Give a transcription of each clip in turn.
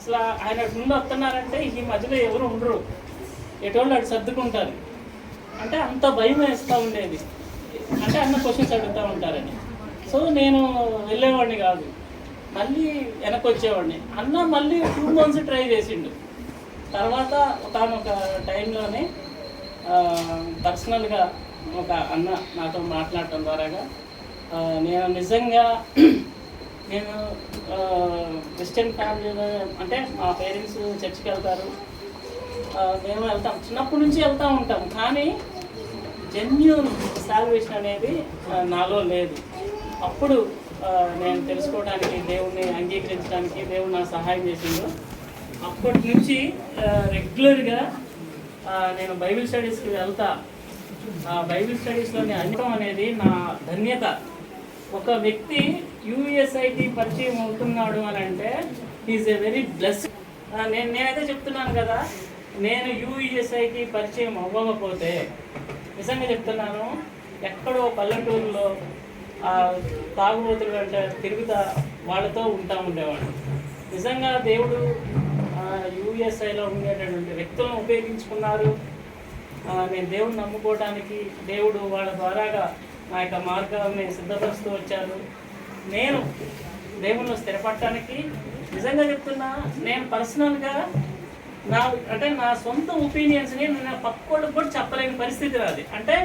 అసలు ఆయన ముందు వస్తున్నారంటే ఈ మధ్యలో ఎవరు ఉండరు, ఎటువంటి అటు సర్దుకుంటారు. అంటే అంత భయం వేస్తూ ఉండేది, అంటే అన్న క్వశ్చన్స్ అడుగుతూ ఉంటారని. సో నేను వెళ్ళేవాడిని కాదు, మళ్ళీ వెనక్కి వచ్చేవాడిని. అన్న మళ్ళీ 2 months ట్రై చేసిండు. తర్వాత ఒక టైంలోనే పర్సనల్గా ఒక అన్న నాతో మాట్లాడటం ద్వారాగా నేను నిజంగా నేను క్రిస్టియన్ ఫ్యామిలీలో, అంటే మా పేరెంట్స్ చర్చికి వెళ్తారు, మేము వెళ్తాం, చిన్నప్పటి నుంచి వెళ్తూ ఉంటాం. కానీ జెన్యూన్ సాల్వేషన్ అనేది నాలో లేదు. అప్పుడు నేను తెలుసుకోవడానికి, దేవుణ్ణి అంగీకరించడానికి దేవుడు నాకు సహాయం చేసిండు. అప్పటి నుంచి రెగ్యులర్గా నేను బైబిల్ స్టడీస్కి వెళ్తా. బైబిల్ స్టడీస్లోని అనుభవం అనేది నా ధన్యత. ఒక వ్యక్తి యూఎస్ఐటి పరిచయం అవుతున్నాడు అని అంటే ఈజ్ ఎ వెరీ బ్లెస్. నేనైతే చెప్తున్నాను కదా, నేను యూఎస్ఐటి పరిచయం అవ్వకపోతే నిజంగా చెప్తున్నాను, ఎక్కడో పల్లెటూరులో తాగుబోతులు అంటే తిరుగుతా వాళ్ళతో ఉండేవాడు. నిజంగా దేవుడు యూఎస్ఐలో ఉండేటటువంటి వ్యక్తులను ఉపయోగించుకున్నారు. నేను దేవుడిని నమ్ముకోవడానికి దేవుడు వాళ్ళ ద్వారాగా నా యొక్క మార్గాన్ని సిద్ధపరుస్తూ వచ్చారు. నేను దేవుళ్ళు స్థిరపడటానికి నిజంగా చెప్తున్నా, నేను పర్సనల్గా నా సొంత ఒపీనియన్స్ని నేను పక్కోళ్ళకి కూడా చెప్పలేని పరిస్థితి రాదు. అంటే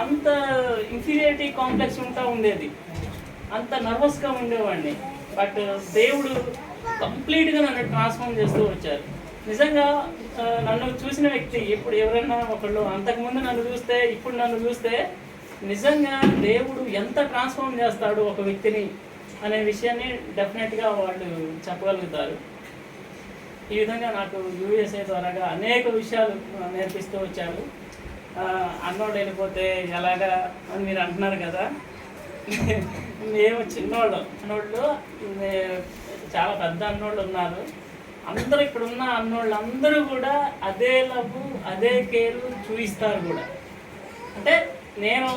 అంత ఇన్ఫీరియారిటీ కాంప్లెక్స్ ఉండేది, అంత నర్వస్గా ఉండేవాడిని. బట్ దేవుడు కంప్లీట్గా నన్ను ట్రాన్స్ఫార్మ్ చేస్తూ వచ్చారు. నిజంగా నన్ను చూసిన వ్యక్తి ఇప్పుడు ఎవరైనా ఒకళ్ళు అంతకుముందు నన్ను చూస్తే ఇప్పుడు నన్ను చూస్తే నిజంగా దేవుడు ఎంత ట్రాన్స్ఫార్మ్ చేస్తాడు ఒక వ్యక్తిని అనే విషయాన్ని డెఫినెట్గా వాళ్ళు చెప్పగలుగుతారు. ఈ విధంగా నాకు యూఎస్ఏ ద్వారాగా అనేక విషయాలు నేర్పిస్తూ వచ్చారు. అన్నోళ్ళు వెళ్ళిపోతే ఎలాగా అని మీరు అంటున్నారు కదా, మేము చిన్నోళ్ళు చాలా పెద్ద అన్నోళ్ళు ఉన్నారు. అందరూ ఇక్కడ ఉన్న అన్నోళ్ళు అందరూ కూడా అదే లవ్ అదే కేర్ చూపిస్తారు కూడా. అంటే నేను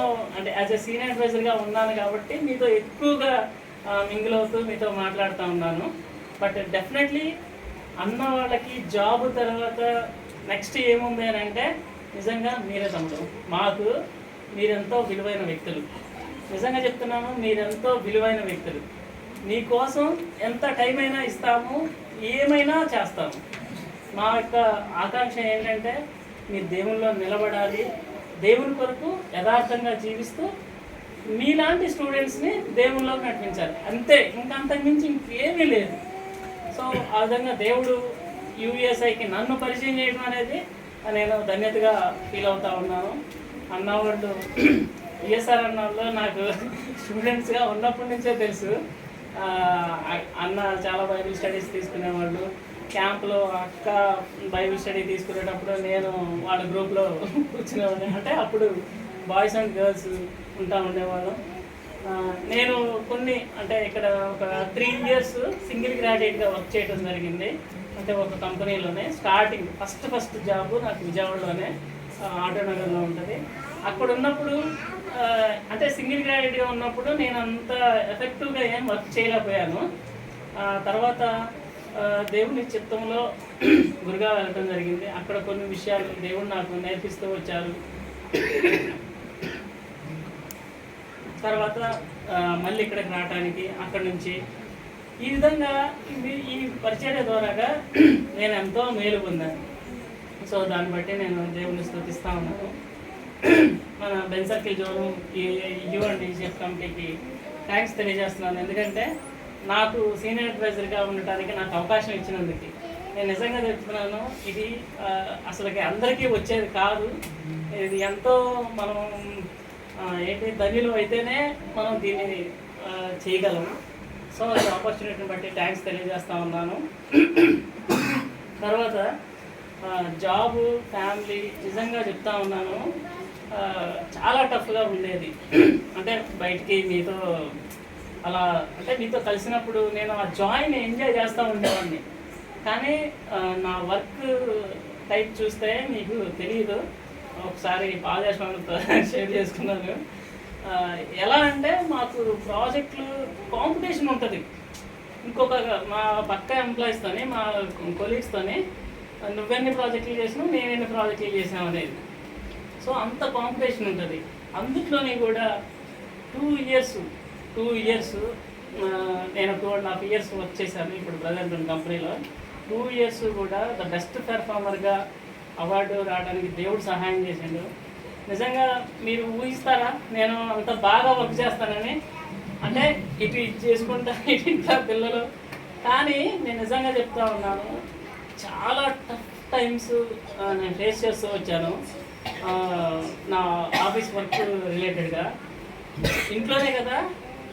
యాజ్ ఎ సీనియర్ అడ్వైజర్గా ఉన్నాను కాబట్టి మీతో ఎక్కువగా మింగిల్ అవుతూ మీతో మాట్లాడుతూ ఉన్నాను. బట్ డెఫినెట్లీ అన్న వాళ్ళకి జాబ్ తర్వాత నెక్స్ట్ ఏముంది అని అంటే నిజంగా మీరే తమ్ముడు, మాకు మీరెంతో విలువైన వ్యక్తులు. నిజంగా చెప్తున్నాను, మీరెంతో విలువైన వ్యక్తులు. మీకోసం ఎంత టైం అయినా ఇస్తాము, ఏమైనా చేస్తాము. మా యొక్క ఆకాంక్ష ఏంటంటే మీరు దేవునిలో నిలబడాలి, దేవుని కొరకు యథార్థంగా జీవిస్తూ మీలాంటి స్టూడెంట్స్ని దేవునిలోకి నడిపించాలి, అంతే. ఇంకంతకుమించి ఇంకేమీ లేదు. సో ఆ విధంగా దేవుడు యూఎస్ఐకి నన్ను పరిచయం చేయడం అనేది నేను ధన్యతగా ఫీల్ అవుతూ ఉన్నాను. అన్నవాళ్ళు ఈఎస్ఆర్ అన్నవాళ్ళు నాకు స్టూడెంట్స్గా ఉన్నప్పటి నుంచే తెలుసు. అన్న చాలా బైబిల్ స్టడీస్ తీసుకునేవాళ్ళు. క్యాంప్లో అక్క బైబిల్ స్టడీ తీసుకునేటప్పుడు నేను వాళ్ళ గ్రూప్లో కూర్చునేవాడిని. అంటే అప్పుడు బాయ్స్ అండ్ గర్ల్స్ ఉండేవాళ్ళం. నేను ఇక్కడ ఒక 3 years సింగిల్ గ్రాడ్యుయేట్గా వర్క్ చేయడం జరిగింది. అంటే ఒక కంపెనీలోనే స్టార్టింగ్ ఫస్ట్ జాబ్ నాకు విజయవాడలోనే ఆటోనగర్లో ఉంటుంది. అక్కడ ఉన్నప్పుడు అంటే సింగిల్ గ్రాడ్యుయేట్గా ఉన్నప్పుడు నేను అంత ఎఫెక్టివ్గా ఏం వర్క్ చేయలేకపోయాను. తర్వాత దేవుని చిత్తంలో గురుగా వెళ్ళడం జరిగింది. అక్కడ కొన్ని విషయాలు దేవుడు నాకు నేర్పిస్తూ వచ్చారు. తర్వాత మళ్ళీ ఇక్కడికి రావడానికి అక్కడి నుంచి ఈ విధంగా ఈ పరిచర్య ద్వారాగా నేను ఎంతో మేలు పొందాను. సో దాన్ని బట్టి నేను దేవుని స్తుతిస్తూ ఉన్నాను. మన Ben circle zone and ECF కమిటీకి థ్యాంక్స్ తెలియజేస్తున్నాను. ఎందుకంటే నాకు సీనియర్ అడ్వైజర్గా ఉండటానికి నాకు అవకాశం ఇచ్చినందుకు నేను నిజంగా చెప్తున్నాను. ఇది అసలుకి అందరికీ వచ్చేది కాదు. ఇది ఎంతో మనం ధన్యులు అయితేనే మనం దీన్ని చేయగలము. సో ఈ ఆపర్చునిటీని బట్టి థ్యాంక్స్ తెలియజేస్తూ ఉన్నాను. తర్వాత జాబు ఫ్యామిలీ నిజంగా చెప్తా ఉన్నాను, చాలా టఫ్గా ఉండేది. అంటే బయటికి మీతో అలా మీతో కలిసినప్పుడు నేను ఆ జాయ్ని ఎంజాయ్ చేస్తూ ఉండేవాడిని. కానీ నా వర్క్ టైప్ చూస్తే మీకు తెలియదు. ఒకసారి పాదయాత్రతో షేర్ చేసుకున్నాను. ఎలా అంటే మాకు ప్రాజెక్టులు కాంపిటీషన్ ఉంటుంది. ఇంకొక మా పక్క ఎంప్లాయీస్తోని మా కొలీగ్స్తోని నువ్వెన్ని ప్రాజెక్టులు చేసినావు నేను ఎన్ని ప్రాజెక్టులు చేసావు అనేది. సో అంత కాంపిటీషన్ ఉంటుంది. అందులోని కూడా 2 ఇయర్స్ నేను 2.5 ఇయర్స్ వర్క్ చేశాను ఇప్పుడు ప్రజెంట్ ఉన్న కంపెనీలో. 2 ఇయర్స్ కూడా ద బెస్ట్ పెర్ఫార్మర్గా అవార్డు రావడానికి దేవుడు సహాయం చేసిండు. నిజంగా మీరు ఊహిస్తారా నేను అంత బాగా వర్క్ చేస్తానని? అంటే ఇటు ఇది చేసుకుంటా ఇటు ఇంట్లో పిల్లలు. కానీ నేను నిజంగా చెప్తా ఉన్నాను, చాలా టఫ్ టైమ్స్ నేను ఫేస్ చేస్తూ వచ్చాను నా ఆఫీస్ వర్క్ రిలేటెడ్గా. ఇంట్లోనే కదా,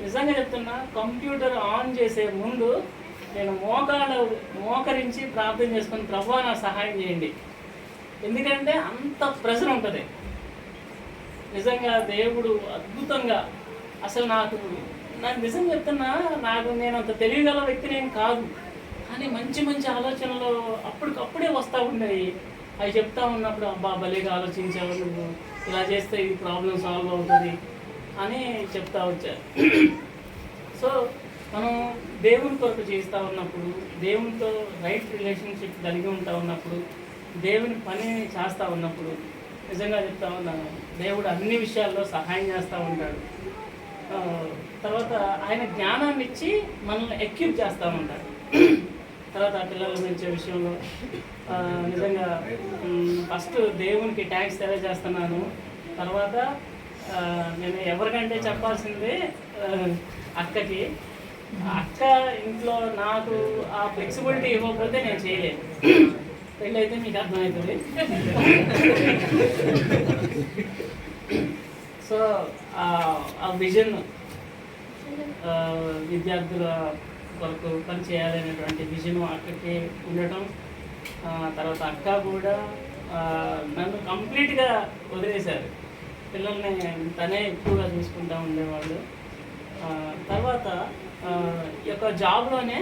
నిజంగా చెప్తున్నా, కంప్యూటర్ ఆన్ చేసే ముందు నేను మోకరించి ప్రార్థన చేసుకుని ప్రభువా నాకు సహాయం చేయండి. ఎందుకంటే అంత ప్రెషర్ ఉంటుంది. నిజంగా దేవుడు అద్భుతంగా అసలు నాకు నిజం చెప్తున్నా, నేను అంత తెలియగల వ్యక్తి నేను కాదు, కానీ మంచి మంచి ఆలోచనలు అప్పటికప్పుడే వస్తూ ఉండేవి. అవి చెప్తా ఉన్నప్పుడు అబ్బా భలేగా ఆలోచించావు నువ్వు, ఇలా చేస్తే ఈ ప్రాబ్లం సాల్వ్ అవుతుంది అని చెప్తా వచ్చారు. సో మనం దేవుని కొరకు చేస్తూ ఉన్నప్పుడు, దేవునితో రైట్ రిలేషన్షిప్ కలిగి ఉంటా ఉన్నప్పుడు, దేవుని పని చేస్తూ ఉన్నప్పుడు నిజంగా చెప్తా ఉన్నాను, దేవుడు అన్ని విషయాల్లో సహాయం చేస్తూ ఉంటాడు. తర్వాత ఆయన జ్ఞానాన్ని ఇచ్చి మనల్ని ఎక్విప్ చేస్తూ ఉంటాడు. తర్వాత పిల్లలు పెంచే విషయంలో నిజంగా ఫస్ట్ దేవునికి ట్యాంక్స్ తెలియజేస్తున్నాను. తర్వాత నేను ఎవరికంటే చెప్పాల్సిందే అక్కకి. అక్క ఇంట్లో నాకు ఆ ఫ్లెక్సిబిలిటీ ఇవ్వకపోతే నేను చేయలేను. పెళ్ళి అయితే మీకు అర్థమవుతుంది. సో ఆ విజన్ విద్యార్థుల కొరకు పని చేయాలనేటువంటి విజన్ అక్కడికి ఉండటం, తర్వాత అక్క కూడా నన్ను కంప్లీట్గా వదిలేశారు. పిల్లల్ని తనే ఎక్కువగా చూసుకుంటూ ఉండేవాళ్ళు. తర్వాత ఈ యొక్క జాబ్లోనే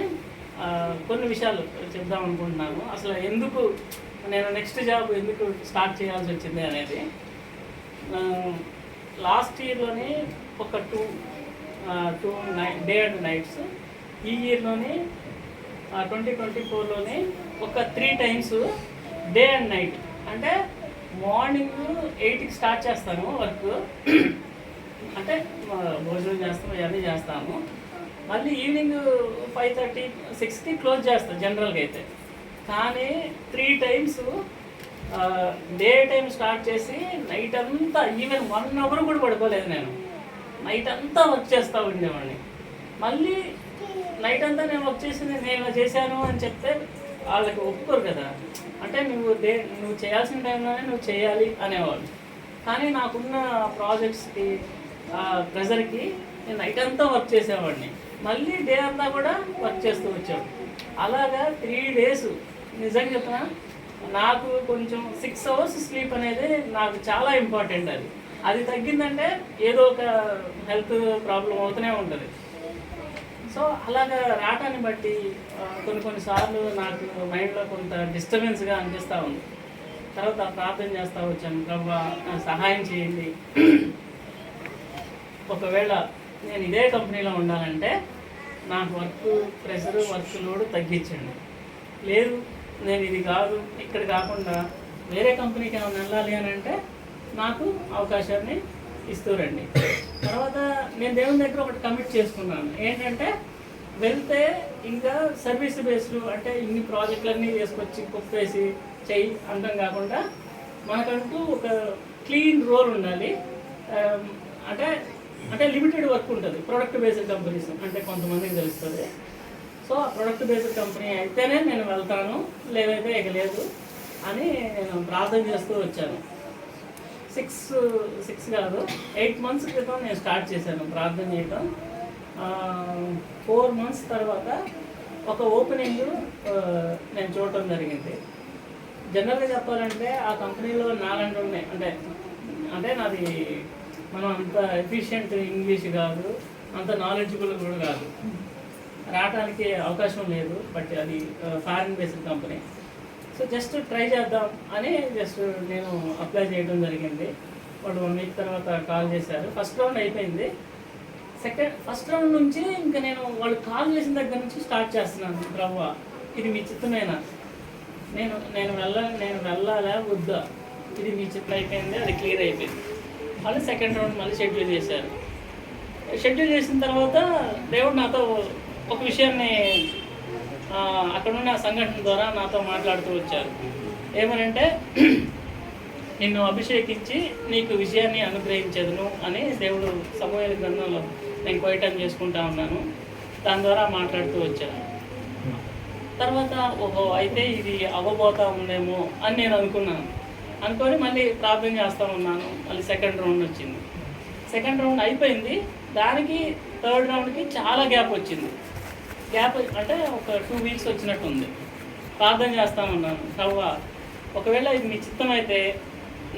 కొన్ని విషయాలు చెప్దాం అనుకుంటున్నాను. అసలు ఎందుకు నేను నెక్స్ట్ జాబ్ ఎందుకు స్టార్ట్ చేయాల్సి వచ్చింది అనేది. లాస్ట్ ఇయర్లోనే ఒక టూ డే అండ్ నైట్స్, ఈ ఇయర్లోనే 2024లోనే ఒక 3 times డే అండ్ నైట్. అంటే మార్నింగ్ 8కి స్టార్ట్ చేస్తాను వర్క్, అంటే భోజనం చేస్తాము ఇవన్నీ చేస్తాము. మళ్ళీ ఈవినింగ్ 5:30, 6కి క్లోజ్ చేస్తాను జనరల్గా అయితే. కానీ 3 times డే టైం స్టార్ట్ చేసి నైట్ అంతా, ఈవెన్ 1 hour కూడా పడుకోలేదు నేను. నైట్ అంతా వర్క్ చేస్తూ ఉండేవాడిని. మళ్ళీ నైట్ అంతా నేను వర్క్ చేసింది నేను చేశాను అని చెప్తే వాళ్ళకి ఒప్పుకోరు కదా. అంటే నువ్వు చేయాల్సిన టైంలోనే నువ్వు చేయాలి అనేవాళ్ళు. కానీ నాకున్న ప్రాజెక్ట్స్కి ప్రెజర్కి నేను నైట్ అంతా వర్క్ చేసేవాడిని. మళ్ళీ డే అంతా కూడా వర్క్ చేస్తూ వచ్చాడు. అలాగా 3 days. నిజంగా చెప్తున్నా, నాకు కొంచెం 6 hours స్లీప్ అనేది నాకు చాలా ఇంపార్టెంట్. అది తగ్గిందంటే ఏదో ఒక హెల్త్ ప్రాబ్లం అవుతూనే ఉంటుంది. సో అలాగా రావటాన్ని బట్టి కొన్నిసార్లు నాకు మైండ్లో కొంత డిస్టర్బెన్స్గా అనిపిస్తూ ఉంది. తర్వాత ప్రార్థన చేస్తూ వచ్చాను, ప్రభువా సహాయం చేయండి, ఒకవేళ నేను ఇదే కంపెనీలో ఉండాలంటే నాకు వర్క్ ప్రెషర్, వర్క్ లోడ్ తగ్గించండి. లేదు నేను ఇది కాదు, ఇక్కడ కాకుండా వేరే కంపెనీకి ఏమైనా వెళ్ళాలి అని అంటే నాకు అవకాశాన్ని ఇస్తూరండి. తర్వాత నేను దేవుని దగ్గర ఒకటి కమిట్ చేసుకున్నాను, ఏంటంటే వెళ్తే ఇంకా సర్వీస్ బేస్డ్, అంటే ఇన్ని ప్రాజెక్టులన్నీ వేసుకొచ్చి కుప్పేసి చెయ్యి అంతం కాకుండా మనకంటూ ఒక క్లీన్ రోల్ ఉండాలి. అంటే లిమిటెడ్ వర్క్ ఉంటుంది. ప్రొడక్ట్ బేస్డ్ కంపెనీస్ అంటే కొంతమందికి తెలుస్తుంది. సో ఆ ప్రొడక్ట్ బేస్డ్ కంపెనీ అయితేనే నేను వెళ్తాను, లేదైతే ఇక లేదు అని నేను ప్రార్థన చేస్తూ వచ్చాను. 6 కాదు 8 months క్రితం నేను స్టార్ట్ చేశాను ప్రార్థన చేయటం. 4 months తర్వాత ఒక ఓపెనింగ్ నేను చూడటం జరిగింది. జనరల్గా చెప్పాలంటే ఆ కంపెనీలో నాలంటి ఉన్నాయి. అంటే నాది మనం అంత ఎఫిషియెంట్ ఇంగ్లీష్ కాదు, అంత నాలెడ్జబుల్ కూడా కాదు, రావడానికి అవకాశం లేదు. బట్ అది foreign based company. So just try చేద్దాం అని నేను అప్లై చేయడం జరిగింది. వాళ్ళు 1 week తర్వాత కాల్ చేశారు. ఫస్ట్ రౌండ్ అయిపోయింది. ఫస్ట్ రౌండ్ నుంచి ఇంకా నేను వాళ్ళు కాల్ చేసిన దగ్గర నుంచి స్టార్ట్ చేస్తున్నాను. ప్రభువా ఇది మీ చిత్తమేనా, నేను వెళ్ళాలా వద్దా, ఇది మీ చిత్తం అయిపోయింది, అది క్లియర్ అయిపోయింది. మళ్ళీ సెకండ్ రౌండ్ మళ్ళీ షెడ్యూల్ చేశారు. షెడ్యూల్ చేసిన తర్వాత దేవుడు నాతో ఒక విషయాన్ని అక్కడున్న సంఘటన ద్వారా నాతో మాట్లాడుతూ వచ్చారు. ఏమనంటే నిన్ను అభిషేకించి నీకు విజయాన్ని అనుగ్రహించదును అని దేవుడు సమూయేలు గ్రంథంలో నేను కోయటం చేసుకుంటా ఉన్నాను. దాని ద్వారా మాట్లాడుతూ వచ్చాను. తర్వాత ఓహో అయితే ఇది అవ్వబోతా ఉందేమో అని నేను అనుకొని మళ్ళీ ప్రార్థన చేస్తూ ఉన్నాను. మళ్ళీ సెకండ్ రౌండ్ వచ్చింది. సెకండ్ రౌండ్ అయిపోయింది. దానికి థర్డ్ రౌండ్కి చాలా గ్యాప్ వచ్చింది. గ్యాప్ అంటే ఒక 2 వీక్స్ వచ్చినట్టు ఉంది. ప్రార్థన చేస్తూ ఉన్నాను, ప్రభువా ఒకవేళ ఇది మీ చిత్తం అయితే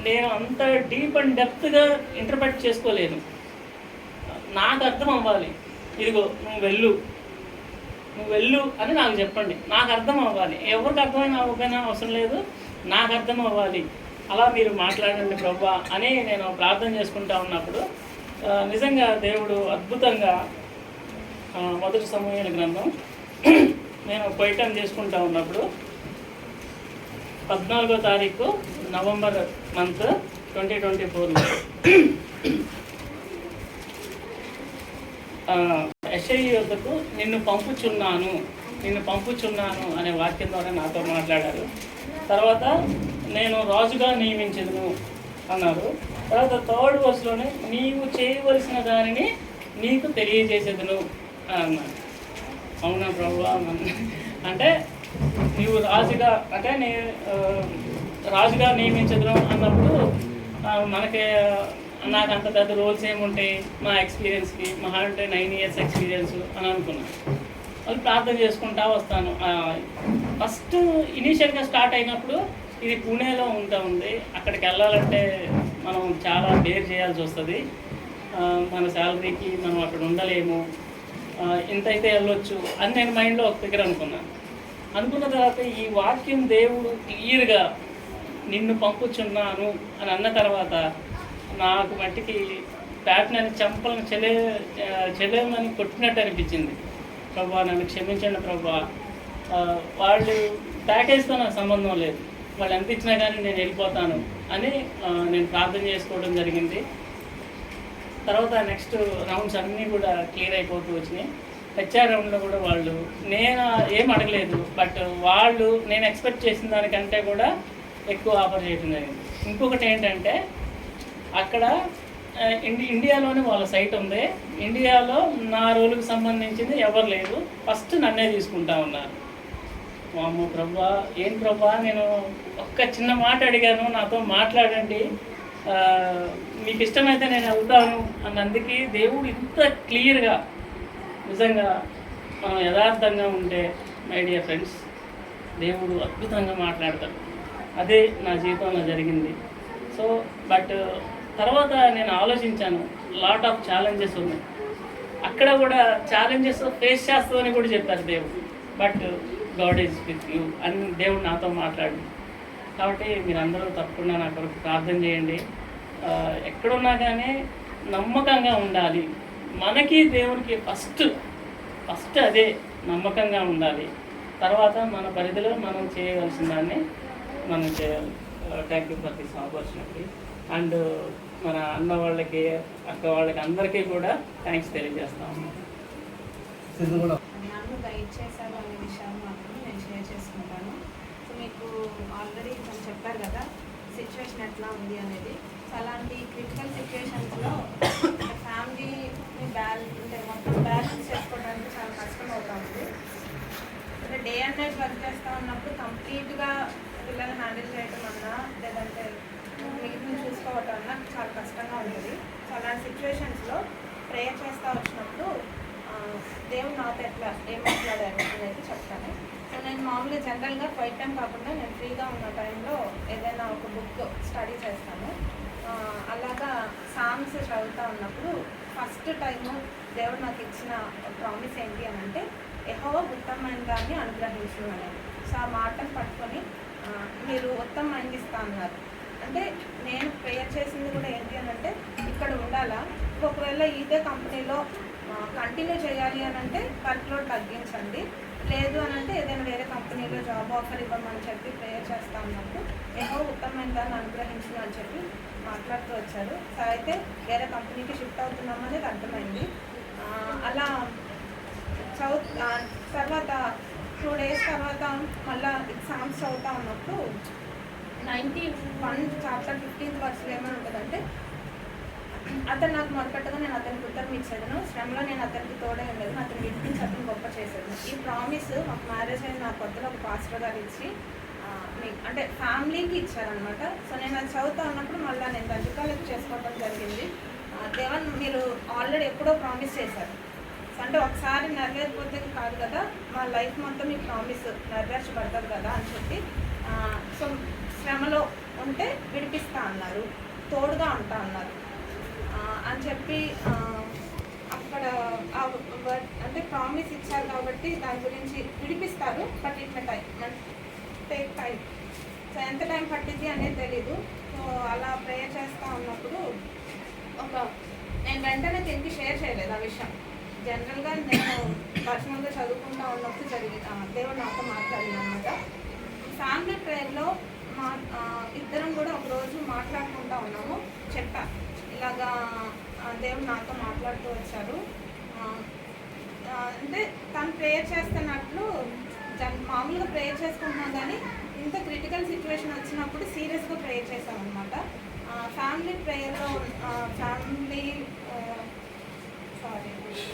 నేను అంత డీప్ అండ్ డెప్త్గా ఇంటర్ప్రెట్ చేసుకోలేను, నాకు అర్థం అవ్వాలి. ఇదిగో నువ్వు వెళ్ళు అని నాకు చెప్పండి, నాకు అర్థం అవ్వాలి. ఎవరికి అవ్వకపోయినా అవసరం లేదు, నాకు అర్థం అవ్వాలి. అలా మీరు మాట్లాడండి ప్రభువా అని నేను ప్రార్థన చేసుకుంటా ఉన్నప్పుడు నిజంగా దేవుడు అద్భుతంగా మొదటి సమూయేలు గ్రంథం నేను కోయటం చేసుకుంటా ఉన్నప్పుడు 14వ తారీఖు నవంబర్ మంత్ 2024లో యెషయా యొద్దకు నిన్ను పంపుచున్నాను అనే వాక్యం ద్వారా నాతో మాట్లాడారు. తర్వాత నేను రాజుగా నియమించదును అన్నారు. తర్వాత థర్డ్ వర్స్లోనే నీవు చేయవలసిన దానిని నీకు తెలియజేసేదును అని అన్నాడు. అవునా ప్రభువా, అంటే నీవు రాజుగా అంటే రాజుగా నియమించదును అన్నప్పుడు మనకి నాకు అంత పెద్ద రోల్స్ ఏముంటాయి, మా ఎక్స్పీరియన్స్కి మహా అంటే 9 years ఎక్స్పీరియన్స్ అని అనుకున్నాను. వాళ్ళు ప్రార్థన చేసుకుంటా వస్తాను. ఫస్ట్ ఇనీషియల్గా స్టార్ట్ అయినప్పుడు ఇది పూణేలో ఉంది. అక్కడికి వెళ్ళాలంటే మనం చాలా బేర్ చేయాల్సి వస్తుంది. మన శాలరీకి మనం అక్కడ ఉండలేము, ఇంతైతే వెళ్ళొచ్చు అని నేను మైండ్లో ఒక దగ్గర అనుకున్న తర్వాత ఈ వాక్యం దేవుడు క్లియర్గా నిన్ను పంపుచున్నాను అని అన్న తర్వాత నాకు మట్టికి ప్యాట్నని చంపలను చెలేమని కొట్టినట్టు అనిపించింది. ప్రభా నన్ను క్షమించండి ప్రభా, వాళ్ళు ప్యాకేజ్తో నాకు సంబంధం లేదు, వాళ్ళు ఎంత ఇచ్చినా కానీ నేను వెళ్ళిపోతాను అని నేను ప్రార్థన చేసుకోవడం జరిగింది. తర్వాత నెక్స్ట్ రౌండ్స్ అన్నీ కూడా క్లియర్ అయిపోతూ వచ్చినాయి. హెచ్ఆర్ రౌండ్లో కూడా వాళ్ళు నేను ఏం అడగలేదు, బట్ వాళ్ళు నేను ఎక్స్పెక్ట్ చేసిన దానికంటే కూడా ఎక్కువ ఆఫర్ చేయడం జరిగింది. ఇంకొకటి ఏంటంటే అక్కడ ఇండియాలోనే వాళ్ళ సైట్ ఉంది. ఇండియాలో నా రోలుకి సంబంధించింది ఎవరు లేదు, ఫస్ట్ నన్నే తీసుకుంటా ఉన్నారు. అమ్మో ప్రభా, ఏం ప్రభా, నేను ఒక్క చిన్న మాట అడిగాను, నాతో మాట్లాడండి, మీకు ఇష్టమైతే నేను వెళ్తాను అన్నందుకు దేవుడు ఇంత క్లియర్గా నిజంగా మనం యథార్థంగా ఉంటే మై డియర్ ఫ్రెండ్స్ దేవుడు అద్భుతంగా మాట్లాడతాడు. అదే నా జీవితంలో జరిగింది. సో బట్ తర్వాత నేను ఆలోచించాను, లాట్ ఆఫ్ ఛాలెంజెస్ ఉన్నాయి, అక్కడ కూడా ఛాలెంజెస్ ఫేస్ చేస్తామని కూడా చెప్పారు దేవుడు. But God is with you అని దేవుడు నాతో మాట్లాడు. కాబట్టి మీరందరూ తప్పకుండా నా కొరకు ప్రార్థన చేయండి. ఎక్కడున్నా కానీ నమ్మకంగా ఉండాలి. మనకి దేవునికి ఫస్ట్ అదే నమ్మకంగా ఉండాలి. తర్వాత మన పరిధిలో మనం చేయవలసిన దాన్ని మనం చేయాలి. Thank you for this opportunity. And మన అన్న వాళ్ళకి, అక్క వాళ్ళకి అందరికీ కూడా థ్యాంక్స్ తెలియజేస్తాము. నన్ను గైడ్ చేశారు అనే విషయాన్ని మాత్రం నేను షేర్ చేసుకుంటాను. సో మీకు ఆల్రెడీ కొంచెం చెప్పారు కదా సిచ్యువేషన్ ఎట్లా ఉంది అనేది. సో అలాంటి క్రిటికల్ సిచ్యువేషన్స్లో ఫ్యామిలీని మొత్తం బ్యాలెన్స్ చేసుకోవడానికి చాలా కష్టం అవుతుంది. అంటే డే అండ్ నైట్ వర్క్ చేస్తూ ఉన్నప్పుడు కంప్లీట్గా పిల్లల్ని హ్యాండిల్ చేయడం అన్నా లేదంటే మిగిలిన చూసుకోవటం అన్నా చాలా కష్టంగా ఉంటుంది. సో అలాంటి సిచ్యువేషన్స్లో ప్రేయర్ చేస్తూ వచ్చినప్పుడు దేవుడు నాతో ఎట్లా ఏం మాట్లాడారు అనేది చెప్తాను. సో నేను మామూలుగా జనరల్గా క్వైట్ టైం కాకుండా నేను ఫ్రీగా ఉన్న టైంలో ఏదైనా ఒక బుక్ స్టడీ చేస్తాను. అలాగా సాంగ్స్ చదువుతూ ఉన్నప్పుడు ఫస్ట్ టైము దేవుడు నాకు ఇచ్చిన ప్రామిస్ ఏంటి అని అంటే యెహోవా ఉత్తమమైన దాన్ని అనుగ్రహించు అనేది. సో ఆ మాటను పట్టుకొని మీరు ఉత్తమమైనది ఇస్తా అన్నారు. అంటే నేను ప్రేయర్ చేసింది కూడా ఏంటి అని అంటే ఇక్కడ ఉండాలా, ఒకవేళ ఇదే కంపెనీలో కంటిన్యూ చేయాలి అని అంటే వర్క్ లోడ్ తగ్గించండి, లేదు అని అంటే ఏదైనా వేరే కంపెనీలో జాబ్ ఆఫర్ ఇవ్వమని చెప్పి ప్రేయర్ చేస్తా ఉన్నప్పుడు ఏదో ఉత్తమమైన దాన్ని అనుగ్రహించు అని చెప్పి మాట్లాడుతూ వచ్చారు. సో అయితే వేరే కంపెనీకి షిఫ్ట్ అవుతున్నామనేది అర్థమైంది. అలా తర్వాత 2 days తర్వాత మళ్ళీ ఎగ్జామ్స్ చదువుతా ఉన్నప్పుడు 91 చాప్టర్ 15th వర్స్లో ఏమని ఉంటుందంటే, అతను నాకు మొదపెట్టగా నేను అతనికి ఉత్తరం ఇచ్చేదను, శ్రమలో నేను అతనికి తోడే ఉండేది, అతను విడిపించి అతను గొప్ప చేసేది. ఈ ప్రామిస్ మాకు మ్యారేజ్ అయిన నా కొత్తలో ఒక పాస్టర్ గారు ఇచ్చి అంటే ఫ్యామిలీకి ఇచ్చారనమాట. సో నేను అది చదువుతా ఉన్నప్పుడు మళ్ళీ నేను రికలెక్ట్ చేసుకోవడం జరిగింది. దేవన్ మీరు ఆల్రెడీ ఎప్పుడో ప్రామిస్ చేశారు, అంటే ఒకసారి నెరవేరిపోతే కాదు కదా, మా లైఫ్ మొత్తం మీ ప్రామిస్ నెరవేర్చబడతారు కదా అని చెప్పి, సో శ్రమలో ఉంటే విడిపిస్తా అన్నారు, తోడుగా ఉంటా అన్నారు అని చెప్పి అక్కడ అంటే ప్రామిస్ ఇచ్చారు కాబట్టి దాని గురించి విడిపిస్తారు, బట్ ఇట్లా టేక్ టైం. సో ఎంత టైం పట్టింది అనేది తెలీదు. సో అలా ప్రేయర్ చేస్తూ ఉన్నప్పుడు నేను వెంటనే తిరిగి షేర్ చేయలేదు ఆ విషయం. జనరల్గా నేను పర్సనల్గా చదువుకుంటూ ఉన్నప్పుడు దేవుడు నాతో మాట్లాడింది అనమాట. ఫ్యామిలీ ప్రేయర్లో ఇద్దరం కూడా ఒకరోజు మాట్లాడుకుంటూ ఉన్నాము. చెప్పా ఇలాగా దేవుడు నాతో మాట్లాడుతూ వచ్చారు అంటే తను ప్రేయర్ చేస్తున్నట్లు మామూలుగా ప్రేయర్ చేసుకుంటున్నాం, కానీ ఇంత క్రిటికల్ సిచ్యువేషన్ వచ్చినప్పుడు సీరియస్గా ప్రేయర్ చేశామన్నమాట. ఫ్యామిలీ ప్రేయర్లో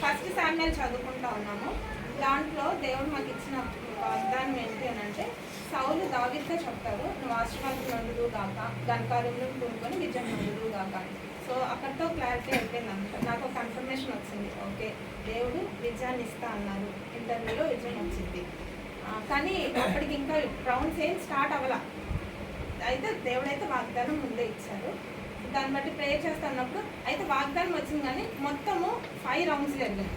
ఫస్ట్ శామ్యుయల్ చదువుకుంటా ఉన్నాము. దాంట్లో దేవుడు మాకు ఇచ్చిన వాగ్దానం ఏంటి అని అంటే, సౌలు దావీదుతో చెప్తారు, నువ్వు ఆశీర్వాదం నందుదు గాక, ఘనకార్యంలో కూడుకొని విజయం నందుదు గాక అని. సో అక్కడితో క్లారిటీ అయిపోయింది అనమాట. నాకు కన్ఫర్మేషన్ వచ్చింది, ఓకే దేవుడు విజయాన్ని ఇస్తా అన్నారు, ఇంటర్వ్యూలో విజయం వచ్చింది. కానీ అప్పటికి ఇంకా రౌండ్స్ ఏం స్టార్ట్ అవ్వాల, అయితే దేవుడైతే వాగ్దానం ముందే ఇచ్చారు. దాన్ని బట్టి ప్రేయర్ చేస్తున్నప్పుడు అయితే వాగ్దానం వచ్చింది, కానీ మొత్తము 5 rounds జరిగాయి.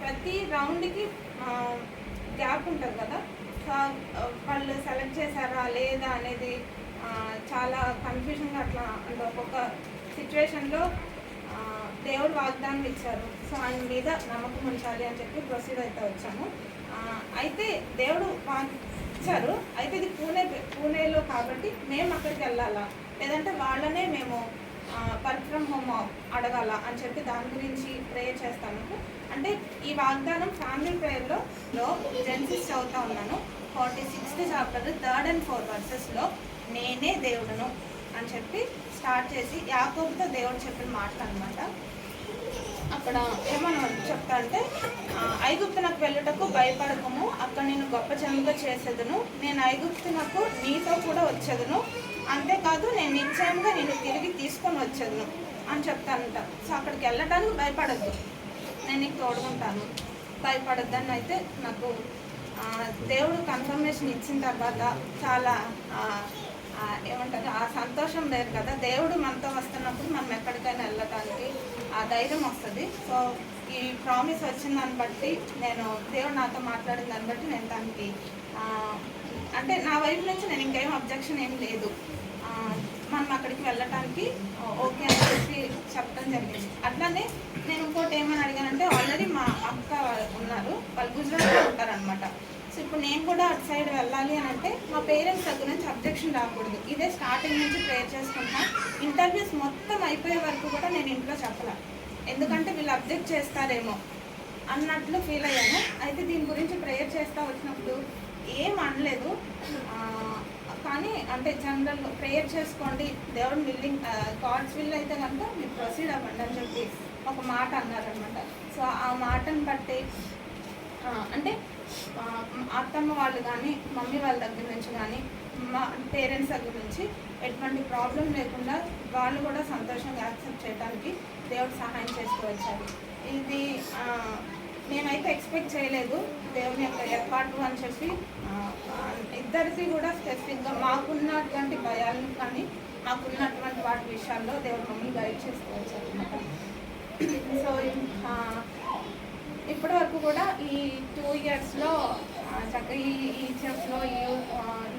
ప్రతి రౌండ్కి గ్యాప్ ఉంటుంది కదా, వాళ్ళు సెలెక్ట్ చేశారా లేదా అనేది చాలా కన్ఫ్యూజన్గా అట్లా అంటే ఒక్కొక్క సిచ్యువేషన్లో దేవుడు వాగ్దానం ఇచ్చారు. సో ఆయన మీద నమ్మకం ఉంచాలి అని చెప్పి ప్రొసీడ్ అయితే వచ్చాము. అయితే దేవుడు ఇచ్చారు, అయితే ఇది పూణేలో కాబట్టి మేము అక్కడికి వెళ్ళాలా, లేదంటే వాళ్ళనే మేము వర్క్ ఫ్రమ్ హోమ్ అడగాల అని చెప్పి దాని గురించి ప్రేయర్ చేస్తాను. అంటే ఈ వాగ్దానం ఫ్యామిలీ ప్రేయర్లో జెన్సిస్ చదువుతా ఉన్నాను, 46th chapter 3rd and 4th verses నేనే దేవుడును అని చెప్పి స్టార్ట్ చేసి యాకోబుతో దేవుడు చెప్పిన మాటలు అనమాట. అక్కడ ఏమన్నా చెప్తా అంటే, ఐగుప్తునకు వెళ్ళుటకు భయపడకము, అక్కడ నేను గొప్ప జనముగా చేసేదను, నేను ఐగుప్తునకు నీతో కూడా వచ్చేదను, అంతేకాదు నేను నిశ్చయంగా నేను తిరిగి తీసుకొని వచ్చేదను అని చెప్తానంట. సో అక్కడికి వెళ్ళడానికి భయపడద్దు, నేను నీకు తోడుకుంటాను, భయపడద్దని అయితే నాకు దేవుడు కన్ఫర్మేషన్ ఇచ్చిన తర్వాత చాలా ఏమంటారు ఆ సంతోషం లేదు కదా, దేవుడు మనతో వస్తున్నప్పుడు మనం ఎక్కడికైనా వెళ్ళటానికి ఆ ధైర్యం వస్తుంది. సో ఈ ప్రామిస్ వచ్చిన దాన్ని బట్టి నేను దేవుడు నాతో మాట్లాడిన దాన్ని బట్టి నేను దానికి అంటే నా వైపు నుంచి నేను ఇంకేం అబ్జెక్షన్ ఏం లేదు, మనం అక్కడికి వెళ్ళటానికి ఓకే అని చెప్పి చెప్పడం జరిగింది. అట్లానే నేను ఇంకోటి ఏమని అడిగానంటే, ఆల్రెడీ మా అక్క ఉన్నారు, వాళ్ళు గుజరాత్లో ఉంటారనమాట. సో ఇప్పుడు నేను కూడా అటు సైడ్ వెళ్ళాలి అని అంటే మా పేరెంట్స్ దగ్గర నుంచి అబ్జెక్షన్ రాకూడదు. ఇదే స్టార్టింగ్ నుంచి ప్రేయర్ చేసుకుంటున్నా, ఇంటర్వ్యూస్ మొత్తం అయిపోయే వరకు కూడా నేను ఇంట్లో చెప్పలే, ఎందుకంటే వీళ్ళు అబ్జెక్ట్ చేస్తారేమో అన్నట్లు ఫీల్ అయ్యాను. అయితే దీని గురించి ప్రేయర్ చేస్తూ వచ్చినప్పుడు ఏం అనలేదు, కానీ అంటే జనరల్ ప్రేయర్ చేసుకోండి, దేవుడు విల్లింగ్ గాడ్స్ విల్ అయితే కనుక మీరు ప్రొసీడ్ అవ్వండి అని చెప్పి ఒక మాట అన్నారనమాట. సో ఆ మాటను బట్టి అంటే అత్తమ్మ వాళ్ళు కానీ మమ్మీ వాళ్ళ దగ్గర నుంచి కానీ మా పేరెంట్స్ దగ్గర నుంచి ఎటువంటి ప్రాబ్లం లేకుండా వాళ్ళు కూడా సంతోషంగా యాక్సెప్ట్ చేయడానికి దేవుడు సహాయం చేస్తూ వచ్చారు. ఇది మేమైతే ఎక్స్పెక్ట్ చేయలేదు, దేవుని యొక్క ఏర్పాటు అని చెప్పి ఇద్దరికి కూడా స్పెసిఫిక్గా మాకున్నటువంటి భయాలను కానీ మాకున్నటువంటి వాటి విషయాల్లో దేవుడు మమ్మల్ని గైడ్ చేస్తూ వచ్చారు అనమాట. సో ఇప్పటి వరకు కూడా ఈ 2 yearsలో చక్కగా ఈ చెఫ్లో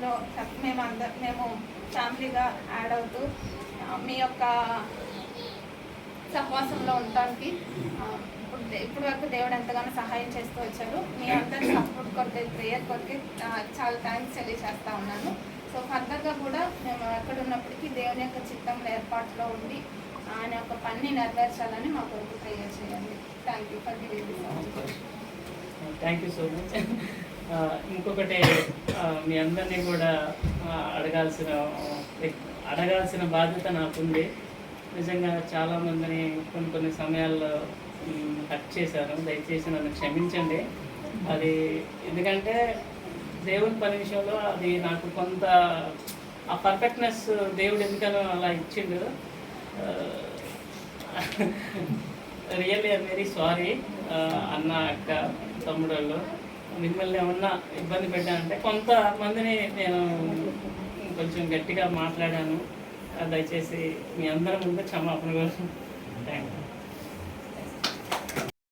లో మేము ఫ్యామిలీగా యాడ్ అవుతూ మీ యొక్క సహవాసంలో ఉండటానికి ఇప్పుడు వరకు దేవుడు ఎంతగానో సహాయం చేస్తూ వచ్చారు. మీ అందరి సపోర్ట్ కొరకు, ప్రేయర్ కొరకు చాలా థ్యాంక్స్ తెలియజేస్తా ఉన్నాను. సో ఫర్దర్గా కూడా మేము ఎక్కడ ఉన్నప్పటికీ దేవుని యొక్క చిత్తంలో ఏర్పాటులో ఉండి ఆయన యొక్క పని నెరవేర్చాలని మా కొరకు ప్రేయర్ చేయండి. Thank you for thank you so much. ఇంకొకటి మీ అందరినీ కూడా అడగాల్సిన బాధ్యత నాకుంది. నిజంగా చాలామందిని కొన్ని సమయాల్లో హర్ట్ చేశాను. దయచేసి నన్ను క్షమించండి. అది ఎందుకంటే దేవుని పని విషయంలో అది నాకు కొంత ఆ పర్ఫెక్ట్నెస్ దేవుడు ఎందుకనో అలా ఇచ్చిండు. రియల్లీ ఐఎమ్ వెరీ సారీ అన్న, అక్క, తమ్ముడు మిమ్మల్ని ఏమన్నా ఇబ్బంది పెట్టానంటే కొంతమందిని నేను కొంచెం గట్టిగా మాట్లాడాను. దయచేసి మీ అందరి ముందు క్షమాపణ కోసం థ్యాంక్ యూ.